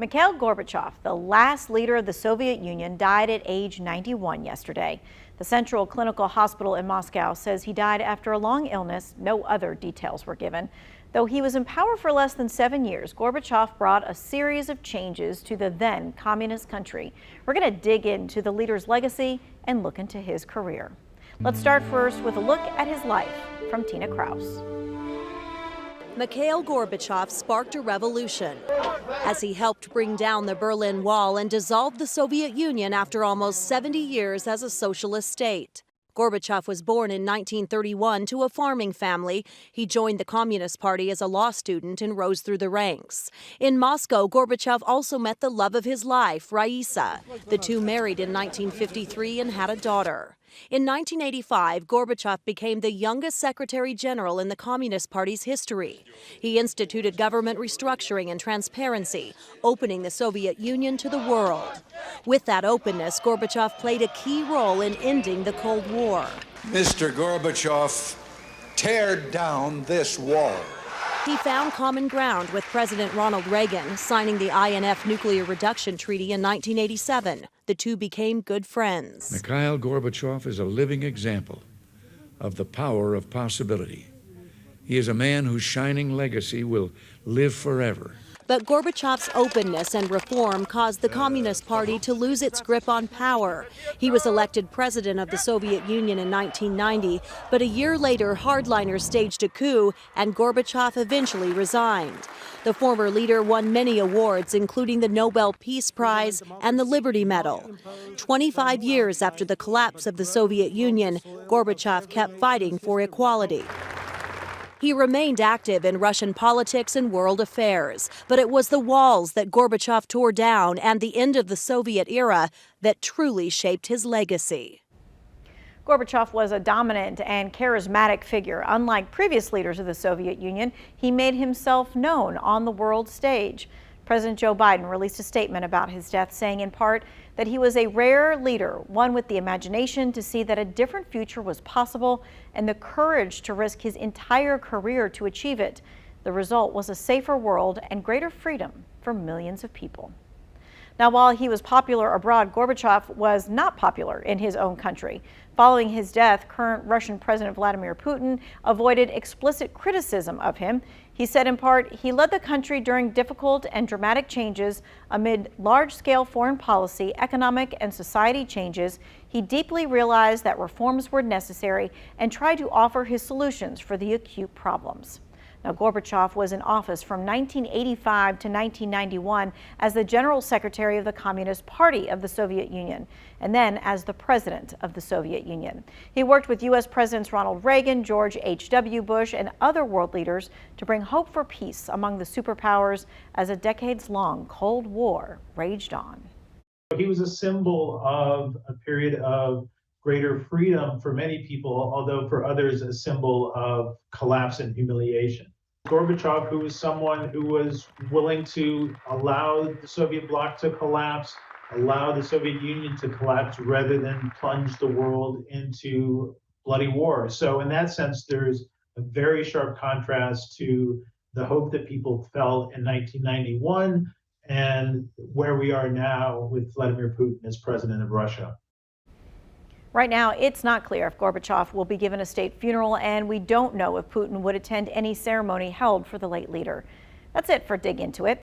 Mikhail Gorbachev, the last leader of the Soviet Union, died at age 91 yesterday. The Central Clinical Hospital in Moscow says he died after a long illness. No other details were given. Though he was in power for less than 7 years, Gorbachev brought a series of changes to the then communist country. We're going to dig into the leader's legacy and look into his career. Let's start first with a look at his life from Tina Kraus. Mikhail Gorbachev sparked a revolution as he helped bring down the Berlin Wall and dissolve the Soviet Union after almost 70 years as a socialist state. Gorbachev was born in 1931 to a farming family. He joined the Communist Party as a law student and rose through the ranks. In Moscow, Gorbachev also met the love of his life, Raisa. The two married in 1953 and had a daughter. In 1985, Gorbachev became the youngest Secretary General in the Communist Party's history. He instituted government restructuring and transparency, opening the Soviet Union to the world. With that openness, Gorbachev played a key role in ending the Cold War. Mr. Gorbachev, tear down this wall. He found common ground with President Ronald Reagan, signing the INF Nuclear Reduction Treaty in 1987. The two became good friends. Mikhail Gorbachev is a living example of the power of possibility. He is a man whose shining legacy will live forever. But Gorbachev's openness and reform caused the Communist Party to lose its grip on power. He was elected president of the Soviet Union in 1990, but a year later, hardliners staged a coup and Gorbachev eventually resigned. The former leader won many awards, including the Nobel Peace Prize and the Liberty Medal. 25 years after the collapse of the Soviet Union, Gorbachev kept fighting for equality. He remained active in Russian politics and world affairs, but it was the walls that Gorbachev tore down and the end of the Soviet era that truly shaped his legacy. Gorbachev was a dominant and charismatic figure. Unlike previous leaders of the Soviet Union, he made himself known on the world stage. President Joe Biden released a statement about his death, saying in part that he was a rare leader, one with the imagination to see that a different future was possible and the courage to risk his entire career to achieve it. The result was a safer world and greater freedom for millions of people. Now, while he was popular abroad, Gorbachev was not popular in his own country. Following his death, current Russian President Vladimir Putin avoided explicit criticism of him. He said in part, he led the country during difficult and dramatic changes amid large-scale foreign policy, economic and society changes. He deeply realized that reforms were necessary and tried to offer his solutions for the acute problems. Now, Gorbachev was in office from 1985 to 1991 as the General Secretary of the Communist Party of the Soviet Union, and then as the President of the Soviet Union. He worked with U.S. Presidents Ronald Reagan, George H.W. Bush, and other world leaders to bring hope for peace among the superpowers as a decades-long Cold War raged on. He was a symbol of a period of greater freedom for many people, although for others a symbol of collapse and humiliation. Gorbachev, who was someone who was willing to allow the Soviet bloc to collapse, allow the Soviet Union to collapse rather than plunge the world into bloody war. So in that sense, there's a very sharp contrast to the hope that people felt in 1991 and where we are now with Vladimir Putin as president of Russia. Right now, it's not clear if Gorbachev will be given a state funeral, and we don't know if Putin would attend any ceremony held for the late leader. That's it for Dig Into It.